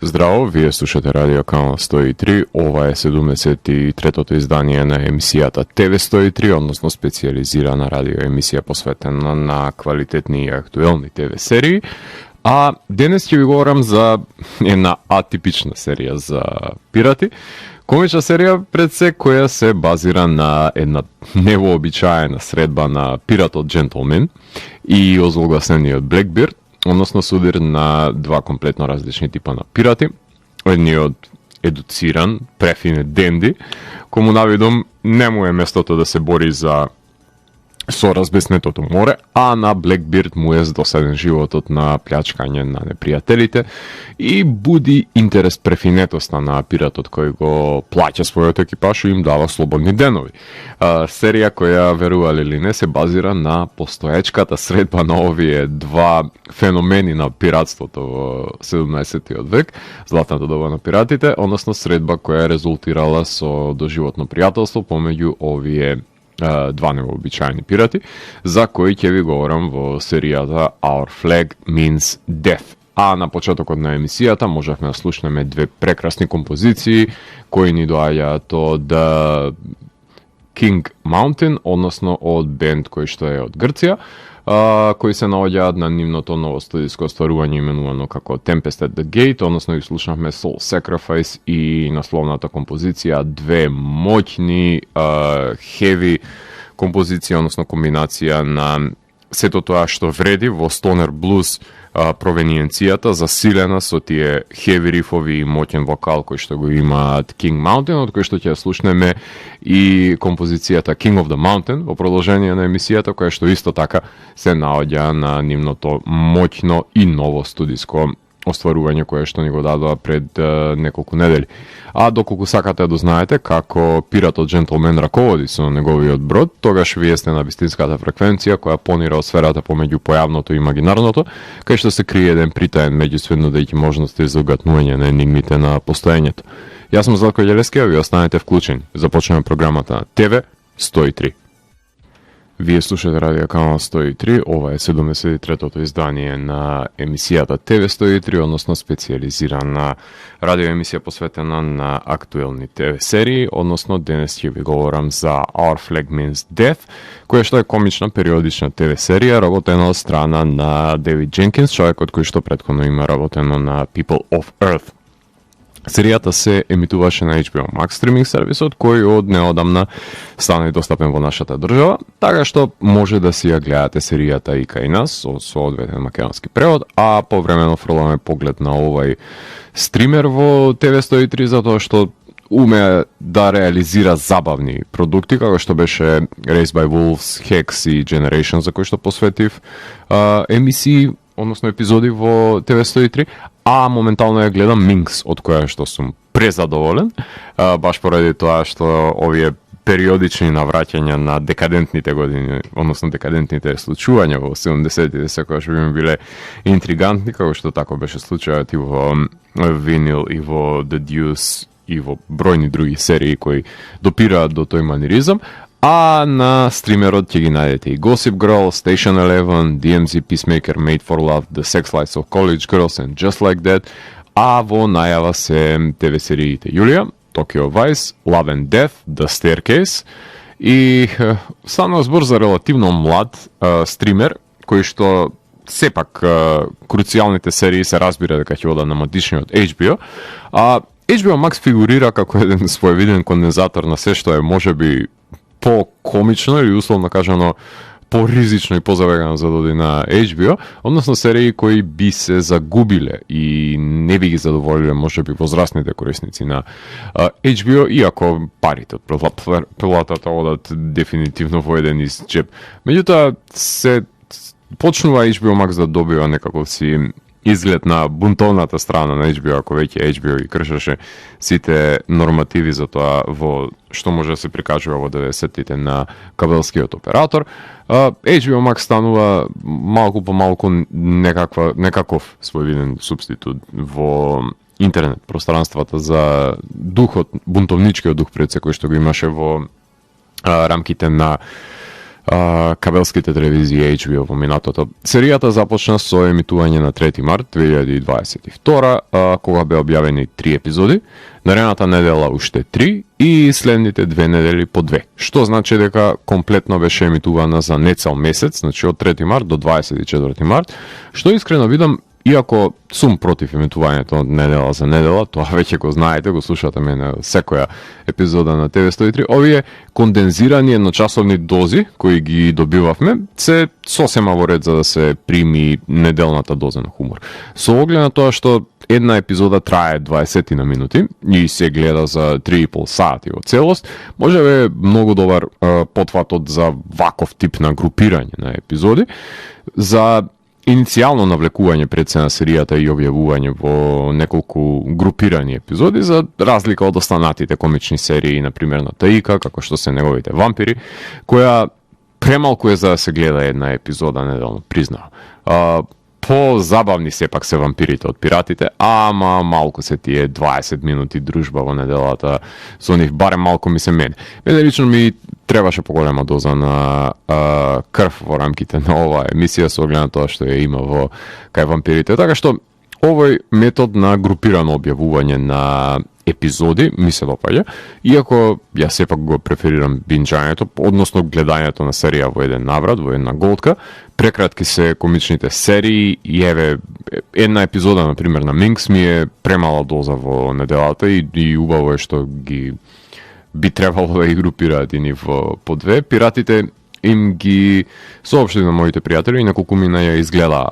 Здраво, вие слушате Радио Канал 103, ова е 73-тото издание на емисијата ТВ 103, односно специализирана радио емисија посветена на квалитетни и актуелни ТВ серии. А денес ќе ви говорам за една атипична серија за пирати, комична серија пред се која се базира на една невообичаена средба на пиратот Джентлмен и озлогласениот Блекбирд, односно судир на два комплетно различни типа на пирати. Едниот едуциран, префинет денди, кому навидом не му е местото да се бори за со разбеснетото море, а на Блекбирд му е досаден животот на плячкање на непријателите и буди интерес префинетоста на пиратот кој го плаќа својот екипаж и им дава слободни денови. Серија која, верували или не, се базира на постоечката средба на овие два феномени на пиратството во 17-тиот век, златната доба на пиратите, односно средба која резултирала со доживотно пријателство помеѓу овие два невообичаени пирати, за кои ќе ви говорам во серијата Our Flag Means Death. А на почетокот на емисијата можевме да слушнеме две прекрасни композиции кои ни доаѓаат од King Mountain, односно од бенд кој што е од Грција, кои се наоѓаат на нивното ново студиско остварување именувано како Tempest at the Gate, односно ги слушнавме Soul Sacrifice и насловната композиција, две моќни, heavy композиција, односно комбинација на сето тоа што вреди во стонер блуз провениенцијата, засилена со тие heavy рифови и моќен вокал кој што го имаат King Mountain, од кој што ќе слушнеме и композицијата King of the Mountain во продолжение на емисијата, која што исто така се наоѓа на нивното моќно и ново студиско остварување кое што ни го дадоа пред неколку недели. А доколку сакате да знаете како пиратот Джентлмен раководи со неговиот брод, тогаш вие сте на вистинската фреквенција која понира од сферата помеѓу појавното и имагинарното, кај што се крие еден притаен меѓусведно дајќи можности за угатнување на енигмите на постоењето. Јас сум Златко Ѓелески, а ви останете вклучени. Започнеме програмата на ТВ 103. Вие слушате Радио Канал 103, ова е 73-тото издание на емисијата ТВ 103, односно специализирана радио емисија посветена на актуелни ТВ серии, односно денес ќе ви говорам за Our Flag Means Death, која што е комична периодична ТВ серија, работена од страна на Девид Дженкинс, човекот кој што претходно има работено на People of Earth. Серијата се емитуваше на HBO Max стриминг сервисот, кој од неодамна стана и достапен во нашата држава, така што може да си ја гледате серијата и кај нас со соодветен македонски превод, а повремено фрламе поглед на овај стример во ТВ 103 затоа што уме да реализира забавни продукти, како што беше Raised by Wolves, Hex и Generation, за кој што посветив емисии, односно епизоди во ТВ 103, а моментално ја гледам Minx, од која што сум презадоволен, баш поради тоа што овие периодични навраќања на декадентните години, односно декадентните случувања во 70-тите секогаш би ми биле интригантни, како што тако беше случајот и во Vinyl, и во The Deuce, и во бројни други серии кои допираат до тој маниризам. А на стримерот ќе ги најдете и Gossip Girl, Station 11, DMZ Peacemaker, Made for Love, The Sex Lives of College Girls and Just Like That, а во најава се ТВ сериите Јулија, Tokyo Vice, Love and Death, The Staircase и станува збор за релативно млад стример, кој што сепак круцијалните серии се разбира дека ќе одат на матичниот HBO, а HBO Max фигурира како еден своевиден кондензатор на се што е можеби по-комично или условно кажано по-ризично и позавегано за да оди на HBO, односно серии кои би се загубиле и не би ги задоволиле можеби возрастните корисници на HBO, иако парите од платата одат дефинитивно во еден из джеб. Меѓутоа се почнува HBO Max да добива некаков си изглед на бунтовната страна на HBO, ако веќе HBO ги кршеше сите нормативи за тоа во што може да се прикажува во 90-тите на кабелскиот оператор. HBO Max станува малку по малку некаков своевиден субститут во интернет пространствата за духот, бунтовничкиот дух пред секој што го имаше во рамките на кабелските телевизии HBO во минатото. Серијата започна со емитување на 3 март 2022, кога беа објавени 3 епизоди, наредната недела уште 3 и следните 2 недели по 2, што значи дека комплетно беше емитувана за не цел месец, значи од 3 март до 24 март, што искрено видам, иако сум против емитувањето од недела за недела, тоа веќе го знаете, го слушате мене секоја епизода на ТВ 103, овие кондензирани едночасовни дози кои ги добивавме се сосема во ред за да се прими неделната доза на хумор. Со оглед на тоа што една епизода трае 20 на минути и се гледа за 3,5 сати во целост, може да е многу добар потфатот за ваков тип на групирање на епизоди, за иницијално навлекување пред се на серијата и објавување во неколку групирани епизоди, за разлика од останатите комични серии, например на Таика, како што се неговите вампири, која премалку е за да се гледа една епизода неделно, признава. По-забавни сепак се вампирите од пиратите, ама малку се тие 20 минути дружба во неделата со нив, барем малку ми се мене. Мене лично ми требаше поголема доза на крв во рамките на оваа емисија, со оглед на тоа што ја има во кај вампирите. Така што овој метод на групирано објавување на епизоди ми се допаѓа, иако ја сепак го преферирам бинџањето, односно гледањето на серија во еден наврат, во една голтка. Прекратки се комичните серии и еве една епизода например на Минкс ми е премала доза во неделата и убаво е што ги би требало да ги групираат и нив по 2. Пиратите им ги соопшти на моите пријатели и неколку мина ја изгледа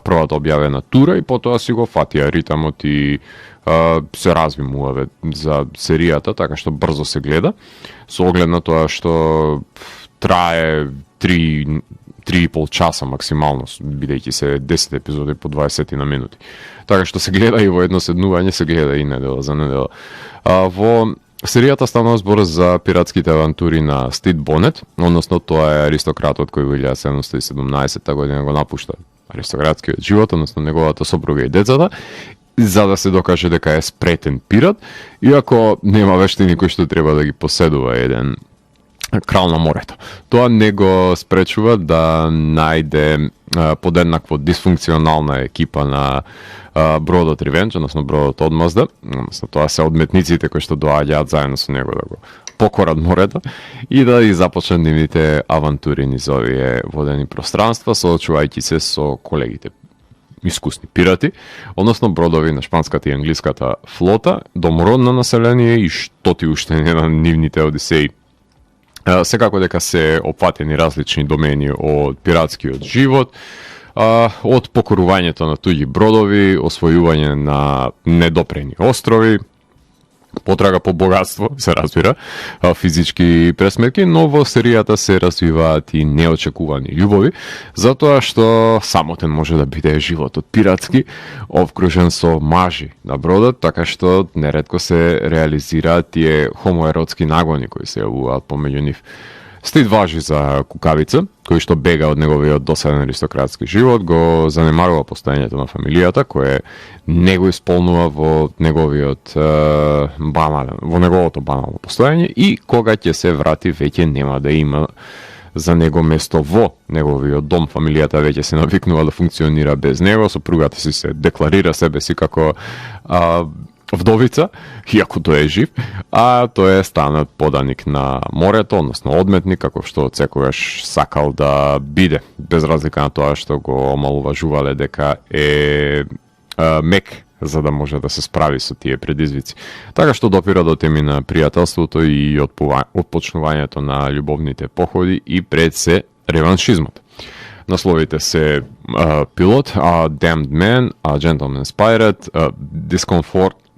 првата објавена тура и потоа си го фатија ритамот и се развимуваве за серијата, така што брзо се гледа, со оглед на тоа што трае 3,5 часа максимално, бидејќи се 10 епизоди по 20 на минути. Така што се гледа и во едно седнување, се гледа и недела за недела. Во серијата станува збор за пиратските авантури на Стид Бонет, односно тоа е аристократот кој во 1717 година го напушта аристократскиот живот, односно неговата сопруга и децата, за да се докаже дека е спретен пират, иако нема вештини кој што треба да ги поседува еден крал на морето. Тоа не го спречува да најде подеднакво дисфункционална екипа на бродот Ревенџ, односно бродот Одмазда, односно тоа се одметниците кои што доаѓаат заедно со него да го покорат морето и да и започнат нивните авантури низ овие водени пространства, соочувајќи се со колегите искусни пирати, односно бродови на шпанската и англиската флота, домородно население и што ти уште не на нивните одисеи. Секако дека се опфатени различни домени од пиратскиот живот, од покорувањето на туѓи бродови, освојување на недопрени острови, потрага по богатство, се разбира, физички пресметки, но во серијата се развиваат и неочекувани љубови, затоа што самотен може да биде животот пиратски, обкружен со мажи на бродот, така што неретко се реализираат тие хомоеротски нагони кои се јавуваат помеѓу нив. Стид важи за кукавица, кој што бега од неговиот досаден аристократски живот, го занемарува постоењето на фамилијата, кое не го исполнува во неговиот во неговото банално постоење и кога ќе се врати веќе нема да има за него место во неговиот дом. Фамилијата веќе се навикнува да функционира без него, сопругата си се декларира себе си како вдовица, иако тој е жив, а тој е станат поданик на морето, односно одметник, како што секогаш сакал да биде, без разлика на тоа што го омалуважувале дека е мек за да може да се справи со тие предизвици. Така што допира до теми на пријателството и отпочнувањето на љубовните походи и пред се реваншизмот. Насловите се Пилот, A Damned Man, A Gentleman's Pirate,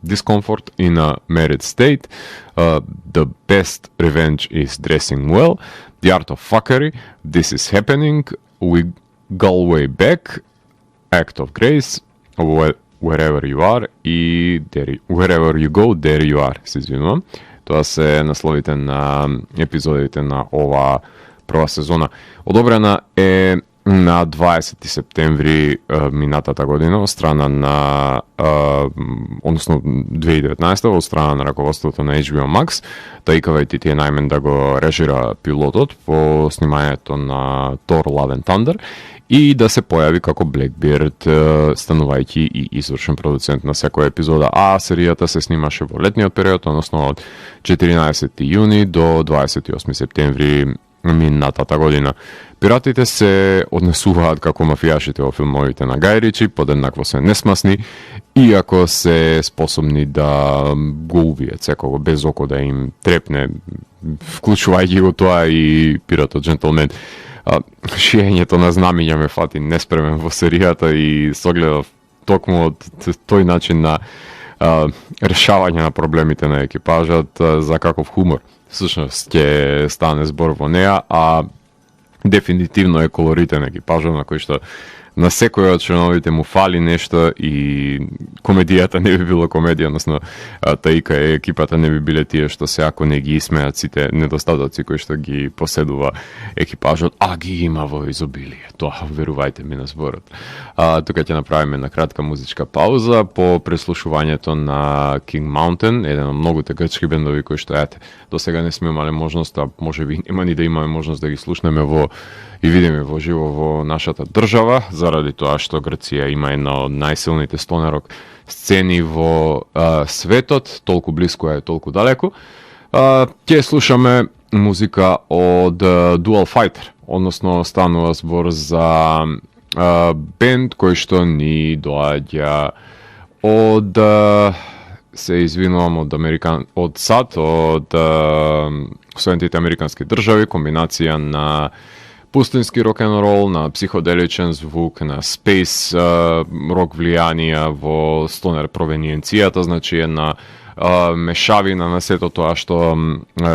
Discomfort in a Married State, The Best Revenge is Dressing Well, The Art of Fuckery, This is Happening, We Galway Back, Act of Grace, Wherever You Are и Wherever You Go, There You Are, се извинувам. Тоа се насловите на епизодите на оваа прва сезона. Одобрена е на 20 септември минатата година од страна на односно 2019 од страна на раководството на HBO Max, таикавајќи тие најмен да го режира пилотот по снимањето на Thor Love and Thunder и да се појави како Blackbeard, станувајќи и извршен продуцент на секоја епизода, а серијата се снимаше во летниот период, односно од 14 јуни до 28 септември минатата година. Пиратите се однесуваат како мафијашите во филмовите на Гај Ричи, подеднакво се несмасни, иако се способни да го убијат секого без око да им трепне, вклучувајќи го тоа и пиратот Джентлмен. Шиењето на знамиња ме фати неспремен во серијата и согледав токму од тој начин на решавање на проблемите на екипажот за каков хумор всушност ќе стане збор во неа, а дефинитивно е колоритен екипажот на кој што на секој од членовите му фали нешто и комедијата не би било комедија, односно таика екипата не би биле тие што се ако не ги исмеат сите недостатоци кои што ги поседува екипажот, а ги има во изобилие. Тоа верувајте ми на зборот. Тука ќе направиме на кратка музичка пауза по преслушувањето на King Mountain, еден од многуте грчки бендови кои што до сега не сме имале можност, а можеби нема ни да имаме можност да ги слушнеме и видиме во живо во нашата држава, заради тоа што Грција има една од најсилните стонерок сцени во светот, толку блиско е, толку далеку. Ќе слушаме музика од Dual Fighter, односно станува збор за бенд кој што ни доаѓа од се извинувам од САД, од Соединетите американски држави, комбинација на пустински рок-н-рол, на психоделичен звук, на спейс рок влијанија во стонер провениенцијата, значи една мешавина на сето тоа што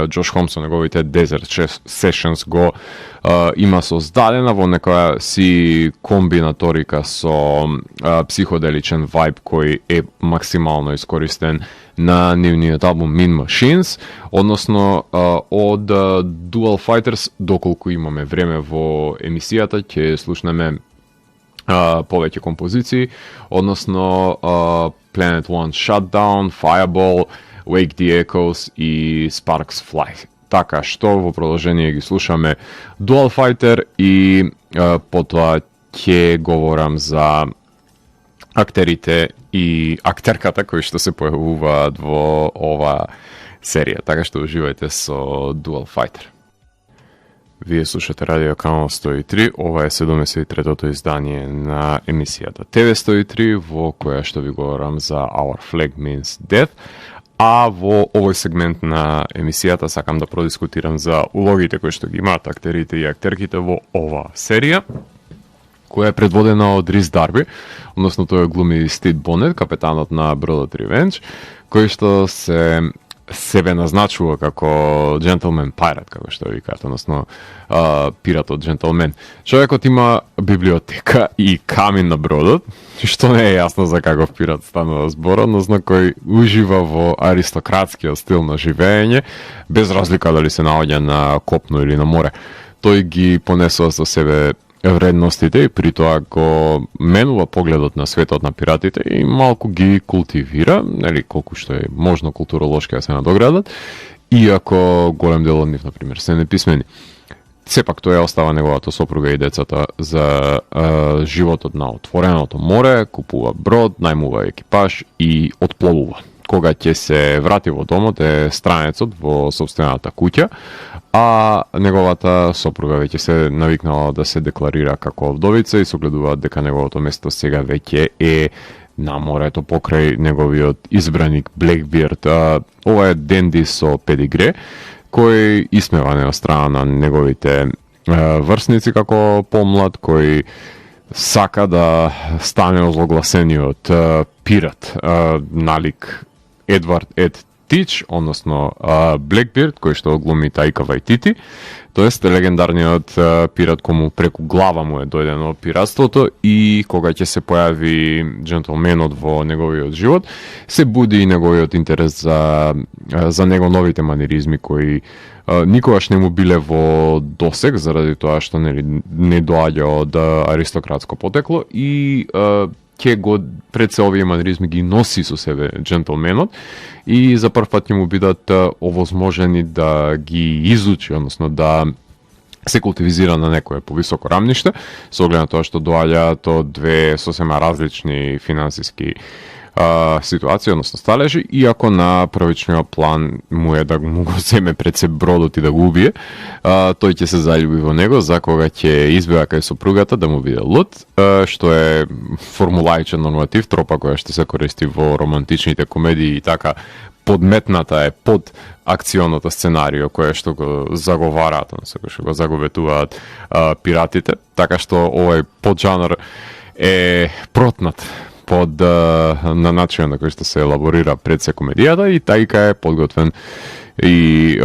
Джош Холмс со неговите Desert Sessions го има создадена во некоја си комбинаторика со психоделичен вајб кој е максимално искористен на нивниот албум Mean Machines, односно од Dual Fighters, доколку имаме време во емисијата, ќе слушнеме повеќе композиции, односно Planet One Shutdown, Fireball, Wake the Echoes и Sparks Fly. Така што во продолжение ги слушаме Dual Fighter и потоа ќе говорам за актерите и актерката кои што се појавуваат во ова серија. Така што уживајте со Dual Fighter. Вие слушате Радио Канал 103, ова е 73-тото издание на емисијата ТВ 103, во која што ви говорам за Our Flag Means Death, а во овој сегмент на емисијата сакам да продискутирам за улогите кои што ги имаат актерите и актерките во ова серија, која е предводена од Рис Дарби, односно тој глуми Стив Бонет, капетанот на бродот Revenge, кој што себе назначува како Gentleman Pirate, како што викаат, односно пиратот Gentleman. Човекот има библиотека и камин на бродот, што не е јасно за каков пират станува збор, односно кој ужива во аристократскиот стил на живење, без разлика дали се наоѓа на копно или на море. Тој ги понесува со себе вредностите и при тоа го менува погледот на светот на пиратите и малку ги култивира, нели колку што е можно културолошки да се надоградат, иако голем дел од нив, например, се неписмени. Сепак тој остава неговата сопруга и децата за животот на отвореното море, купува брод, најмува екипаж и отпловува. Кога ќе се врати во домот е странецот во собствената куќа, а неговата сопруга веќе се навикнала да се декларира како вдовица и согледуваат дека неговото место сега веќе е на морето покрај неговиот избраник Blackbeard. Ова е денди со педигре, кој исмеване од страна на неговите врсници како помлад, кој сака да стане озлогласениот пират, налик Едвард Ед Тич, односно Блекбирд, кој што глуми Таика Вајтити, тоест легендарниот пират кому преку глава му е дојдено пиратството и кога ќе се појави джентлменот во неговиот живот, се буди и неговиот интерес за него новите маниризми кои никогаш не му биле во досег заради тоа што не доаѓа од аристократско потекло и ќе го пред се овие маниризми ги носи со себе джентлменот и за прв пат ќе му бидат овозможени да ги изучи, односно да се култивизира на некое повисоко рамниште, со оглед на тоа што доаѓаат од две сосема различни финансиски ситуација, односно сталежи, иако на првичниот план му е да му го земе пред се бродот и да го убие, тој ќе се заљуби во него за кога ќе избега кај сопругата да му биде лут, што е формулаичен норматив, тропа која што се користи во романтичните комедии и така подметната е под акционото сценарио кое што го заговараат, односно што го заговетуваат пиратите, така што овој поджанр е протнат под на начин на кој што се елаборира пред се комедијата и Таика е подготвен и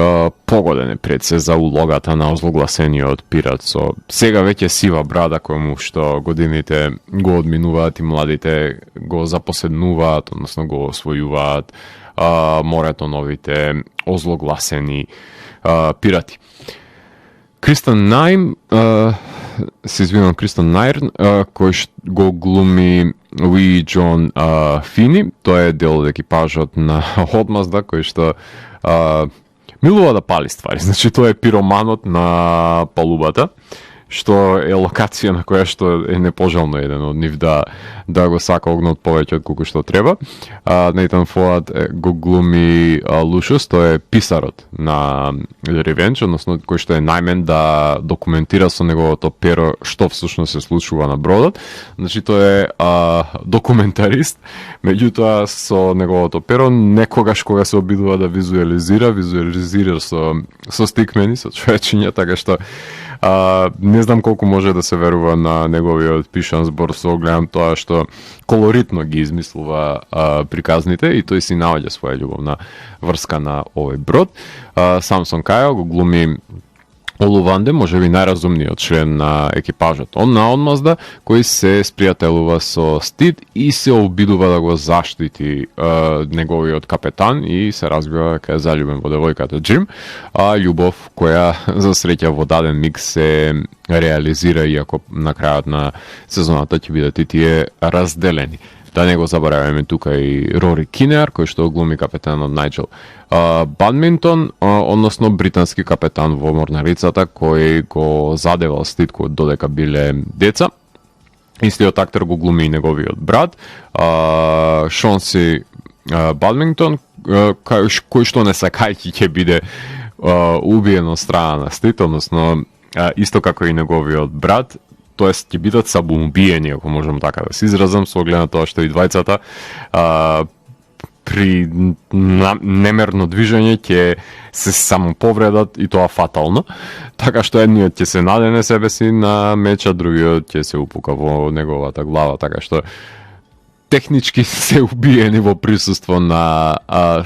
погоден е пред се за улогата на озлогласениот пират со сега веќе сива брада кој што годините го одминуваат и младите го запоседнуваат, односно го освојуваат морето новите озлогласени пирати. Кристен Најм, се извинувам, Кристен Најрн, кој го глуми Уи Джон Фини, тој е дел од екипажот на Одмазда, кој што милува да пали ствари. Значи, тој е пироманот на палубата, што е локација на која што е непожелно еден од нив да го сака огнот повеќе од колку што треба. Нейтан Фоад го глуми Лушус, тој е писарот на Ревенџ, односно кој што е најмен да документира со неговото перо што всушност се случува на бродот. Значи тој е документарист, меѓутоа со неговото перо некогаш кога се обидува да визуализира со стикмени, со човечиња, така што не знам колку може да се верува на неговиот пишан збор со огледам тоа што колоритно ги измислува приказните и тој си наоѓа своја љубовна врска на овој брод. Самсон Кајо го глуми Олуванде, може би најразумниот член на екипажот на Одмазда, кој се спријателува со Стид и се обидува да го заштити неговиот капетан и се разбива дека е заљубен во девојката Джим, а љубов која за среќа во даден миг се реализира, иако на крајот на сезоната ќе бидат и тие разделени. Да не го забораваме тука и Рори Кинеар, кој што глуми капетанот Најджел Бадминтон, односно британски капетан во морнарицата кој го задевал Стид додека биле деца. Истиот актер го глуми и неговиот брат, Шонси Бадминтон, кој што не сакајќи ќе биде убиен од страна на Стид, односно исто како и неговиот брат, тоест ќе бидат самоубиени, ако можам така да се изразам, со оглед на тоа што и двајцата при немерно движење ќе се самоповредат и тоа фатално, така што едниот ќе се надене себе си на меча, другиот ќе се упука во неговата глава, така што технички се убиени во присуство на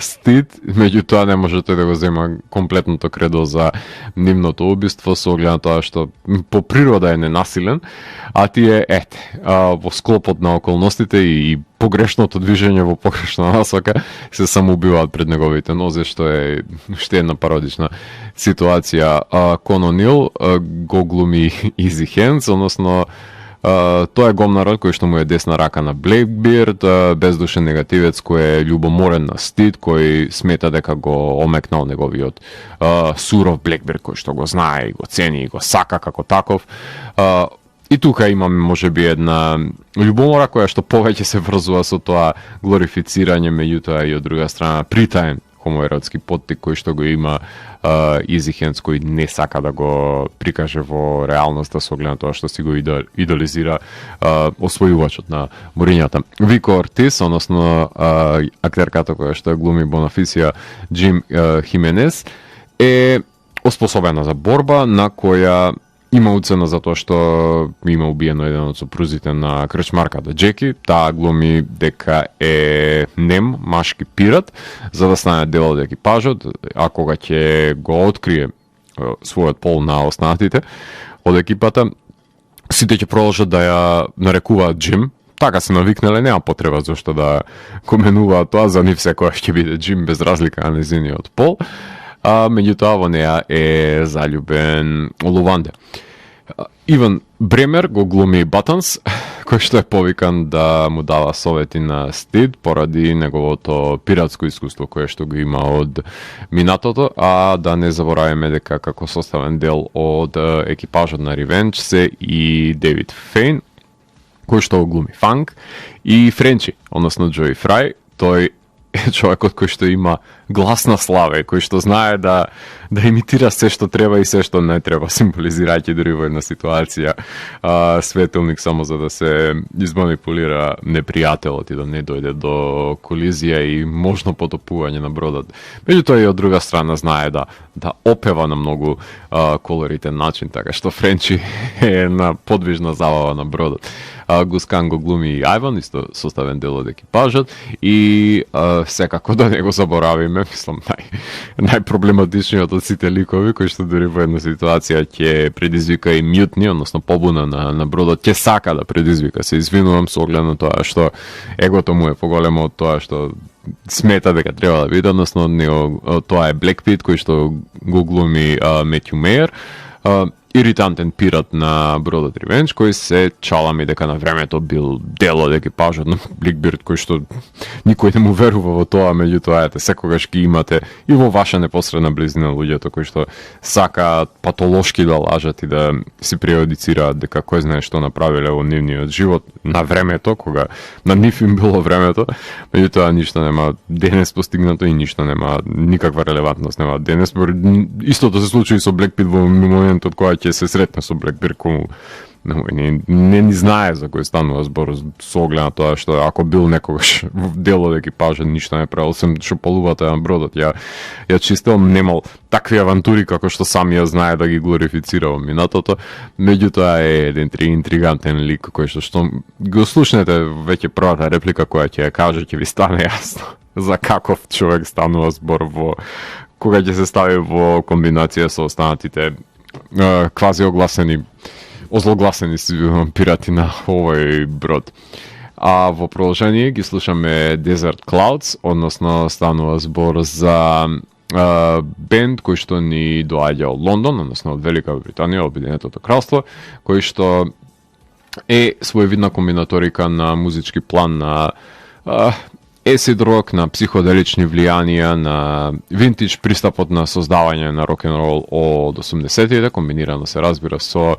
Стид, меѓутоа не можете да го зема комплетното кредо за нивното убиство со оглед на тоа што по природа е ненасилен, а тие во склопот на околностите и погрешното движење во погрешна насока се самоубиваат пред неговите нозе, што е уште една пародична ситуација. Конан Нил го глуми Изи Хендс, односно тоа е гомнарот кој што му е десна рака на Блекбирд, бездушен негативец кој е љубоморен на Стид, кој смета дека го омекнал неговиот суров Блекбирд, кој што го знае и го цени и го сака како таков. И тука имаме можеби една љубомора која што повеќе се врзува со тоа глорифицирање, меѓутоа и од друга страна притаен хомоеротски поттик кој што го има Изи Хендс, кој не сака да го прикаже во реалноста со оглед на тоа што си го идолизира освојувачот на бурињата. Вико Ортис, односно актерката која што глуми Бонафисија Джим Хименес, е оспособена за борба на која има уцена затоа што има убиено еден од сопрузите на крчмарката Джеки. Таа глуми дека е нем, машки пират, за да стане дел од екипажот, а кога ќе го открие својот пол на останатите од екипата, сите ќе продолжат да ја нарекуваат Джим. Така се навикнале, нема потреба зашто да коменуваат тоа, за нив секојаш ќе биде Джим без разлика на незиниот пол. А меѓутоа во неа е заљубен Олуванде. Иван Бремер го глуми Батанс, кој што е повикан да му дава совети на Стид поради неговото пиратско искуство кое што го има од минатото, а да не забораваме дека како составен дел од екипажот на Revenge се и Девид Фейн, кој што го глуми Фанк, и Френчи, односно Джои Фрај. Тој е човекот кој што има глас на славе, кој што знае да имитира се што треба и се што не треба, символизирајќи дури во една ситуација светилник само за да се изманипулира непријателот и да не дојде до колизија и можно потопување на бродот. Меѓутоа и од друга страна знае да опева на многу колоритен начин, така што Френчи е една подвижна забава на бродот. Гускан го глуми и Ајван, исто составен дел од екипажот, и секако да не го заборавиме, мислам, најпроблематичниот од сите ликови, кој што дури во една ситуација ќе предизвика и мјутни, односно побуна на бродот, ќе сака да предизвика. Се извинувам со оглед на тоа што егото му е поголемо од тоа што смета дека треба да биде, односно тоа е Блек Пит, кој што го глуми Метју Мејер, иритантен пират на бродот Revenge, кој се чалами дека на времето бил дел од екипажот на Бликбирд, кој што никој не му верува во тоа, меѓутоа ете секогаш ги имате и во ваша непосредна близина луѓето кои што сакаат патолошки да лажат и да си преодицираат дека кој знае што направиле во нивниот живот на времето, кога на нив им било времето, меѓутоа ништо нема денес постигнато и ништо нема никаква релевантност нема денес. Истото се случи со Блек Пит во моментот кога ќе се сретне со Блекбирд, кому не ни знае за кој станува збор, со оглед на тоа што ако бил некогаш дел од екипажот, ништо не правил, сем што полувата на бродот. Ја чисто немал такви авантури како што самија знае да ги глорифицира во минатото, меѓутоа е еден интригантен лик кој што го слушнете веќе првата реплика која ќе ја каже, ќе ви стане јасно за каков човек станува збор кога ќе се стави во комбинација со останатите квази озлогласени пирати на овој брод. А во продолжение ги слушаме Desert Clouds, односно станува збор за бенд кој што ни доаѓа од Лондон, односно од Велика Британија, Обединетото кралство, кој што е своевидна комбинаторика на музички план на acid rock, на психоделични влијанија, на винтидж пристапот на создавање на рок-н-рол од 80-тите, комбинирано се разбира со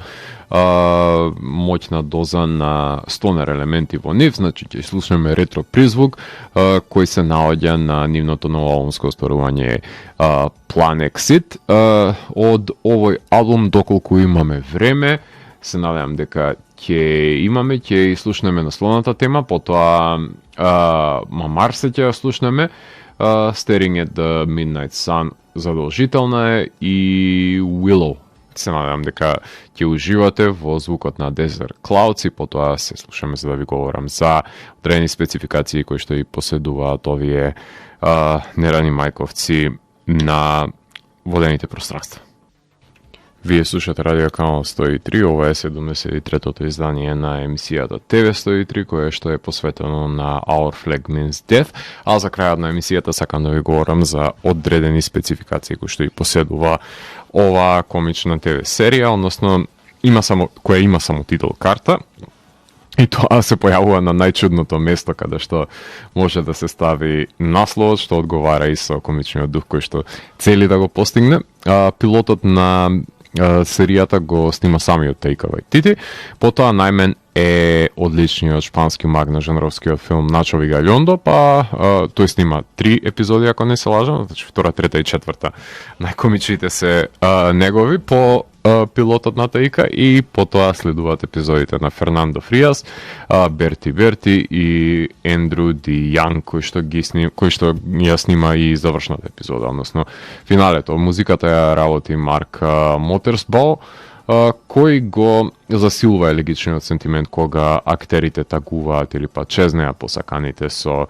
моќна доза на стонер елементи во нив, значи ќе слушаме ретро призвук кој се наоѓа на нивното ново албумско остварување Plan Exit. Од овој албум, доколку имаме време, се надевам дека ќе слушнеме насловната тема, потоа Мамарсе ќе ја слушнеме, Staring at the Midnight Sun задолжителна е, и Willow. Се надевам дека ќе уживате во звукот на Desert Clouds и потоа се слушаме за да ви говорам за одредени спецификации кои што и поседуваат овие нерани мајковци на водените пространства. Вие слушате Радио Канал 103, ова е 73-тото издание на емисијата TV 103, кое што е посветено на Our Flag Means Death, а за крајот на емисијата сакам да ви говорам за одредени спецификации кои што и поседува ова комична ТВ серија, односно која има само титул карта, и тоа се појавува на најчудното место каде што може да се стави насловот, што одговара и со комичниот дух кој што цели да го постигне. Пилотот на серијата го снима самиот Таика Вајтити, потоа најмен е одличниот шпански маг на жанровскиот филм Начо Вигалјондо, па тој снима 3 епизоди, ако не се лажам, значи 2, 3 и 4 најкомичните се негови по пилотот на Таика, и потоа следуваат епизодите на Фернандо Фриас, Берти и Ендру Ди Јанг, кој што ја снима и завршната епизода, односно финалето. Музиката ја работи Марк Мотерсбол, кој го засилува елегичниот сентимент кога актерите тагуваат или па чезнеа посаканите со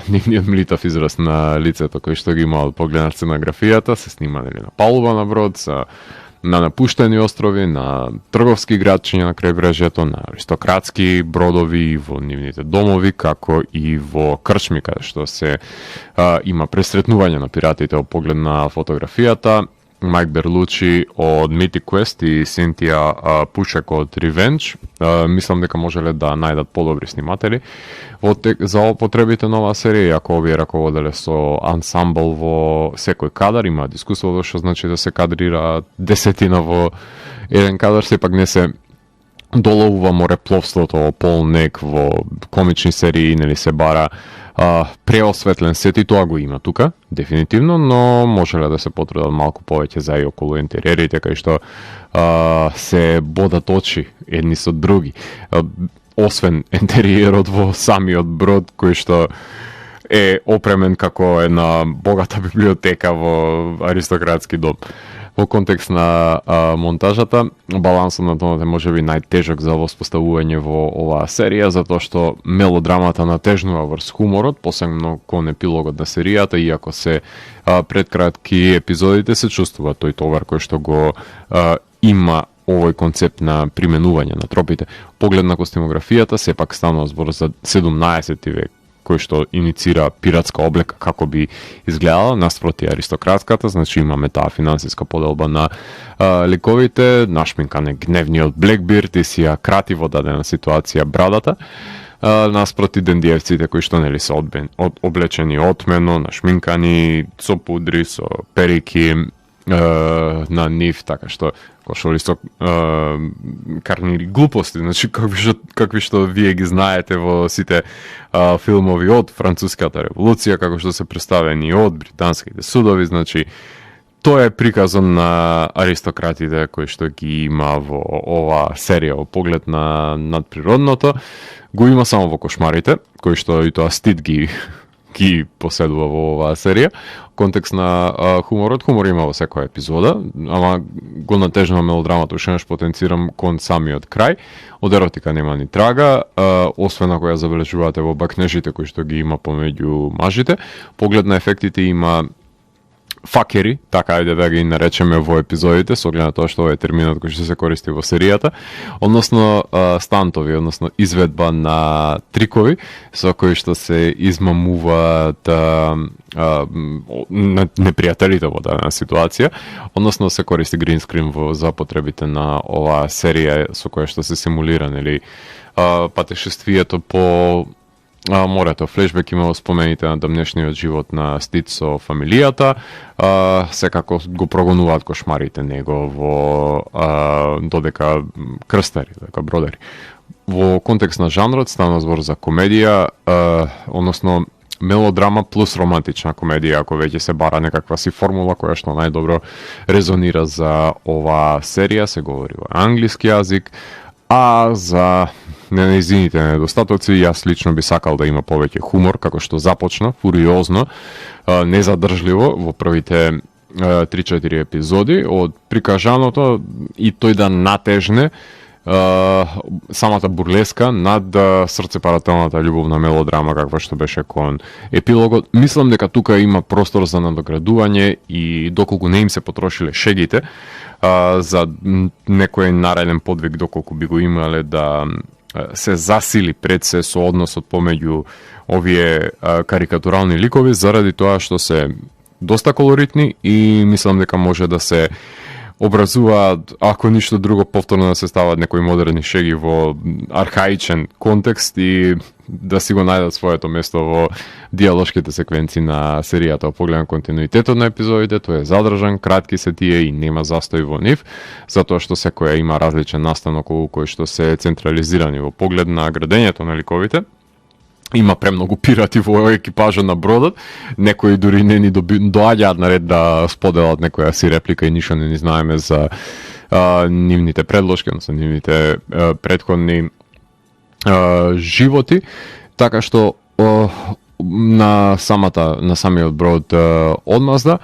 нивниот млитав израз на лицето кој што ги имал погледнат сценографијата, се снимале на палуба на брод, на напуштени острови, на трговски градчиња на крајбрежјето, на аристократски бродови во нивните домови, како и во крчми, каде што се има пресретнување на пиратите во поглед на фотографијата. Майк Берлучи од Mythic Quest и Синтија Пушек од Revenge, мислам дека можеле да најдат подобри сниматели за употребите на оваа серија, иако овие раководеле со ансамбл во секој кадар, има искуство што значи да се кадрира десетина во еден кадар, сепак не се доловува морепловството во пол нек во комични серии, нели се бара преосветлен сет и тоа го има тука, дефинитивно, но можеле да се потрудат малку повеќе за и околу интериерите, кај што се бодат очи едни со други. Освен интериерот во самиот брод, кој што е опремен како една богата библиотека во аристократски дом. Во контекст на монтажата, балансот на тонот е можеби најтежок за воспоставување во оваа серија, затоа што мелодрамата натежнува врз хуморот, посебно кон епилогот на серијата, иако се предкратки епизодите, се чувствува тој товар кој што го има овој концепт на применување на тропите. Поглед на костимографијата, сепак станува збор за 17 век, кој што иницира пиратска облека како би изгледала наспроти аристократската, значи имаме таа финансиска поделба на ликовите, нашминкане гневниот Блекбирд и си ја крати во дадена ситуација брадата, наспроти дендиевците кои што нели се облечени отмено, нашминкани, со пудри, со перики на нив, така што кошоли со карни глупости, значи какви што вие ги знаете во сите филмови од Француската револуција, како што се представени од британските судови, значи тоа е приказон на аристократите кои што ги има во ова серија во поглед на надприродното, го има само во кошмарите, кои што и тоа Стид ги поседува во оваа серија. Контекст на хуморот, хумор има во секоја епизода, ама го натежнува мелодрамата, уште неш потенцирам кон самиот крај. Од еротика нема ни трага, освен ако ја забележувате во бакнежите кои што ги има помеѓу мажите. Поглед на ефектите има факери, така ајде да ги наречеме во епизодите, со оглед на тоа што овој терминот кој што се користи во серијата, односно стантови, односно изведба на трикови со кои што се измамуваат непријателите во дадена ситуација, односно се користи green screen за потребите на оваа серија со која што се симулира, нели, патешествието по морето. Флешбек има спомените на дамнешниот живот на Стид со фамилијата, секако го прогонуваат кошмарите него во додека крстари, дека бродари. Во контекст на жанрот стана збор за комедија, односно мелодрама плюс романтична комедија, ако веќе се бара некаква си формула која што најдобро резонира за оваа серија, се говори во англиски јазик, а за неизините недостатоци, јас лично би сакал да има повеќе хумор, како што започна, фуриозно, незадржливо во првите 3-4 епизоди, од прикажаното и тој да натежне самата бурлеска над срцепарателната љубовна мелодрама каква што беше кон епилогот. Мислам дека тука има простор за надоградување и доколку не им се потрошиле шегите за некој нареден подвиг, доколку би го имале да се засили пред се со односот помеѓу овие карикатурални ликови, заради тоа што се доста колоритни и мислам дека може да се образуваат, ако ништо друго, повторно да се стават некои модерни шеги во архаичен контекст и да си го најдат своето место во диалошките секвенции на серијата. Погледам континуитетот на епизодите, тој е задржан, кратки се тие и нема застој во нив, затоа што секоја има различен настан околу кој што се централизирани во поглед на градењето на ликовите. Има премногу пирати во екипажа на бродот, некои дури не ни доаѓаат на ред да споделат некоја си реплика и ништо не ни знаеме за нивните предложки, односно нивните претходни животи, така што на самиот брод одмазда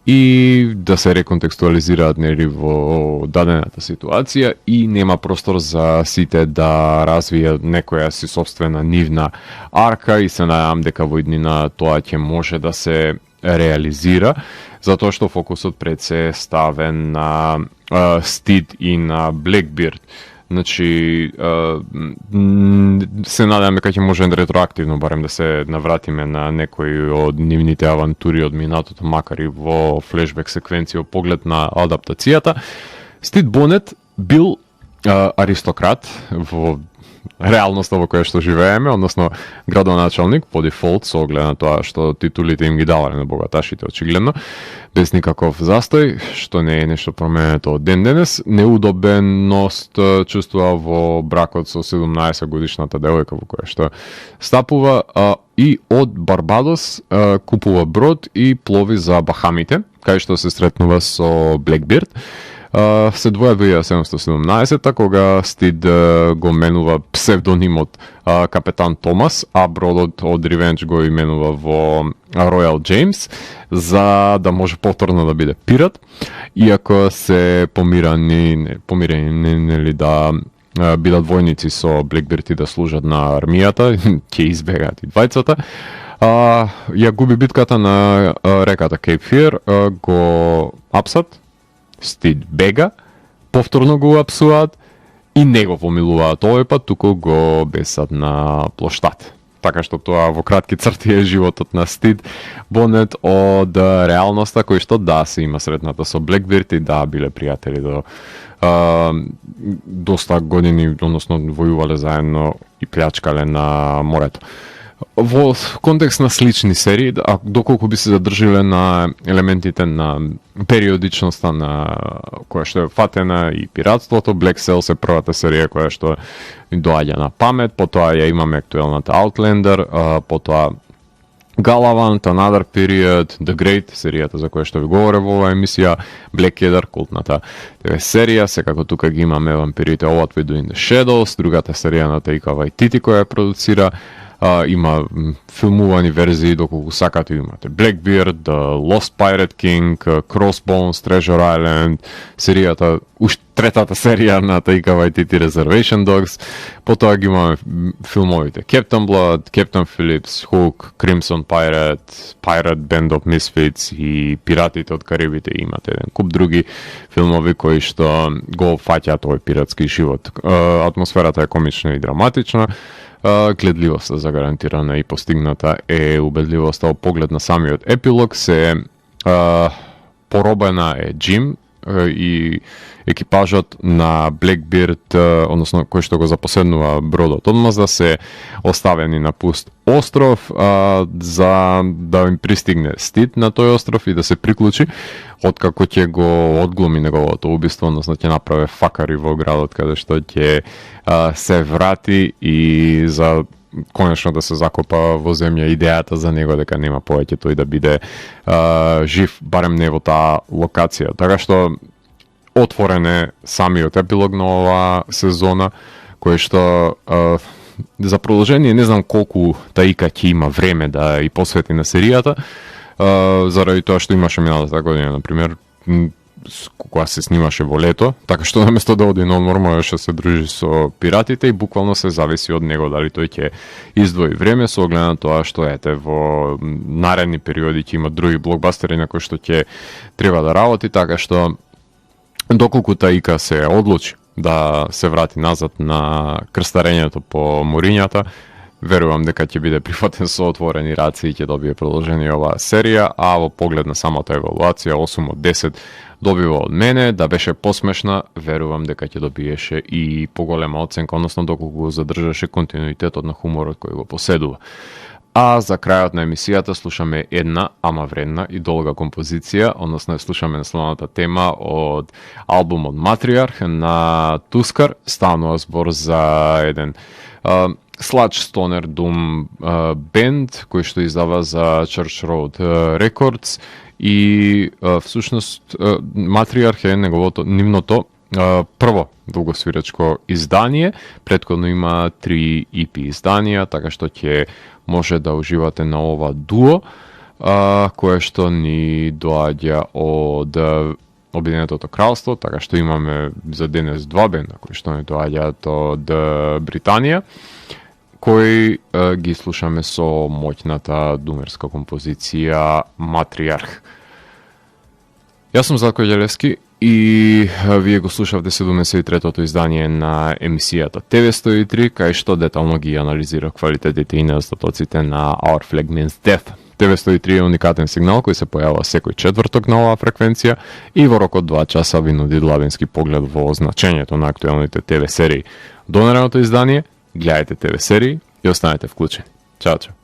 и да се реконтекстуализираат нели во дадената ситуација и нема простор за сите да развијат некоја си собствена нивна арка и се надевам дека во иднина тоа ќе може да се реализира, затоа што фокусот пред се е ставен на Стид и на Блекбирд. Значи, се надевам дека ќе може ретроактивно барем да се навратиме на некои од нивните авантури од минатото, макар и во флешбек секвенција поглед на адаптацијата. Стид Бонет бил аристократ во реалноста во која што живееме, односно градоначалник по дефолт со оглед на тоа што титулите им ги давале на богаташите очигледно, без никаков застој, што не е нешто променето од ден денес. Неудобеност чувствува во бракот со 17 годишната девојка во која што стапува и од Барбадос купува брод и плови за Бахамите, кај што се сретнува со Блекбирд. Се двојат во 1717 кога Стид го менува псевдонимот Капетан Томас, а бродот од Ревенџ го именува во Ројал Джеймс, за да може повторно да биде пират, иако се помирени нели да бидат војници со Блекбирд и да служат на армијата, ќе избегаат и двајцата. Ја губи битката на реката Кейп Фир, го апсат, Стид бега, повторно го апсуваат и не го помилуваат овој пат, туку го бесат на плоштад. Така што тоа во кратки црти е животот на Стид Бонет од реалноста, кој што да се има сретната со Блекбирд и да биле пријатели до доста години, односно војувале заедно и плячкале на морето. Во контекст на слични серии, доколку би се задржиле на елементите на периодичноста на која што е фатена и пиратството, Black Sails е првата серија која што доаѓа на памет, потоа ја имаме актуелната Outlander, потоа Galavant, Another Period, The Great, серијата за која што ви говоре во оваа емисија, Blackadder, култната серија, секако тука ги имаме вампирите What We Do in the Shadows, другата серија на Taika Waititi која ја продуцира. Има филмувани верзии доколку сакате, имате Blackbeard, The Lost Pirate King, Crossbones, Treasure Island, серијата, третата серија на Taika Waititi Reservation Dogs, потоа ги имаме филмовите Captain Blood, Captain Phillips, Hook, Crimson Pirate, Pirate Band of Misfits и Пиратите од Карибите, имате еден куп други филмови кои што го фаќаат овој пиратски живот. Атмосферата е комична и драматична, гледливоста загарантирана и постигната е убедливоста во поглед на самиот епилог, се поробена е Джим и екипажот на Блекбирд, односно кој што го запоседнува бродот одмазда, се оставени на пуст остров за да им пристигне Стид на тој остров и да се приклучи, откако ќе го одглуми неговото убиство, односно ќе направи факари во градот каде што ќе се врати и за конечно да се закопа во земја идејата за него дека нема повеќе тој да биде жив, барем не во таа локација. Така што отворен е самиот епилог на оваа сезона, кој што за продолжение не знам колку Таика ќе има време да и посвети на серијата, заради тоа што имаше миналата година, например, кога се снимаше во лето, така што наместо да оди на одмор можеше да се дружи со пиратите и буквално се зависи од него дали тој ќе издвои време со оглед на тоа што ете во наредни периоди ќе има други блокбастери на кои што ќе треба да работи, така што доколку Таика се одлучи да се врати назад на крстарењето по морињата, верувам дека ќе биде прифатен со отворени раци и ќе добие продолжение оваа серија, а во поглед на самата евалуација 8 од 10 добива од мене, да беше посмешна, верувам дека ќе добиеше и поголема оценка, односно доколку го задржаше континуитетот на хуморот кој го поседува. А за крајот на емисијата слушаме една, ама вредна и долга композиција, односно слушаме насловната тема од албумот Матриарх на Тускар. Станува збор за еден Sludge Stoner Doom бенд кој што издава за Church Road Records и всушност Матриарх е нивното прво долгосвирачко издание, претходно има 3 EP изданија, така што ќе може да уживате на ова дуо. кое што ни доаѓа од Обединетото кралство, така што имаме за денес два бенда кои што ни доаѓаат од Британија, кои ги слушаме со моќната думерска композиција Матриарх. Јас сум Зlatko Ѓелевски и вие го слушавте 73-тото издание на емисијата TV103, кај што детално ги анализира квалитетите и недостатоците на Our Flag Means Death. TV103 е уникатен сигнал кој се појавува секој четврток на оваа фреквенција и во рок од 2 часа ви нуди длабенски поглед во значењето на актуелните ТВ серии. До наредното издание, гледајте ТВ серии и останете вклучени. Чао, чао.